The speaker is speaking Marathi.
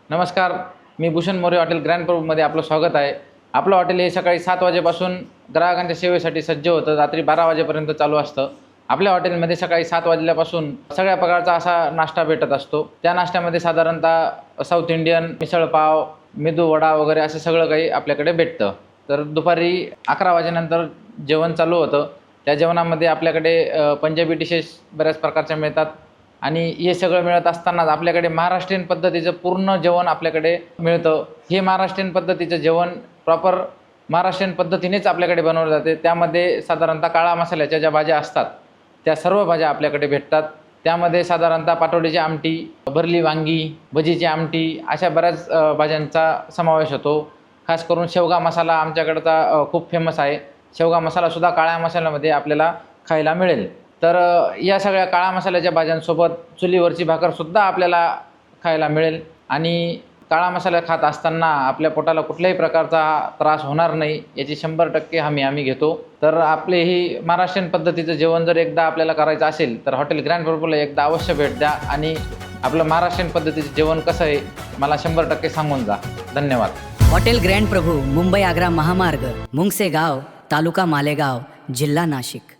नमस्कार, मी भूषण मोरे हॉटेल ग्रँड प्रभूमध्ये आपलं स्वागत आहे. आपलं हॉटेल हे सकाळी 7 वाजेपासून ग्राहकांच्या सेवेसाठी सज्ज होतं. रात्री 12 वाजेपर्यंत चालू असतं. आपल्या हॉटेलमध्ये सकाळी 7 वाजल्यापासून सगळ्या प्रकारचा असा नाश्ता भेटत असतो. त्या नाश्त्यामध्ये साधारणतः साऊथ इंडियन, मिसळपाव, मेदू वडा वगैरे असं सगळं काही आपल्याकडे भेटतं. तर दुपारी 11 वाजेनंतर जेवण चालू होतं. त्या जेवणामध्ये आपल्याकडे पंजाबी डिशेस बऱ्याच प्रकारच्या मिळतात आणि हे सगळं मिळत असतानाच आपल्याकडे महाराष्ट्रीयन पद्धतीचं पूर्ण जेवण आपल्याकडे मिळतं. हे महाराष्ट्रीयन पद्धतीचं जेवण प्रॉपर महाराष्ट्रीयन पद्धतीनेच आपल्याकडे बनवलं जाते. त्यामध्ये साधारणतः काळा मसाल्याच्या ज्या भाज्या असतात त्या सर्व भाज्या आपल्याकडे भेटतात. त्यामध्ये साधारणतः पाटोडीची आमटी, भरली वांगी, भजीची आमटी अशा बऱ्याच भाज्यांचा समावेश होतो. खास करून शेवगा मसाला आमच्याकडचा खूप फेमस आहे. शेवगा मसालासुद्धा काळ्या मसाल्यामध्ये आपल्याला खायला मिळेल. तर या सगळ्या काळा मसाल्याच्या भाज्यांसोबत चुलीवरची भाकरसुद्धा आपल्याला खायला मिळेल आणि काळा मसाला खात असताना आपल्या पोटाला कुठल्याही प्रकारचा त्रास होणार नाही याची 100% हमी आम्ही घेतो. तर आपले ही महाराष्ट्रीयन पद्धतीचं जेवण जर एकदा आपल्याला करायचं असेल तर हॉटेल ग्रँड प्रभूला एकदा अवश्य भेट द्या आणि आपलं महाराष्ट्रीयन पद्धतीचं जेवण कसं आहे मला 100% सांगून जा. धन्यवाद. हॉटेल ग्रँड प्रभू, मुंबई आग्रा महामार्ग, मुंगसे गाव, तालुका मालेगाव, जिल्हा नाशिक.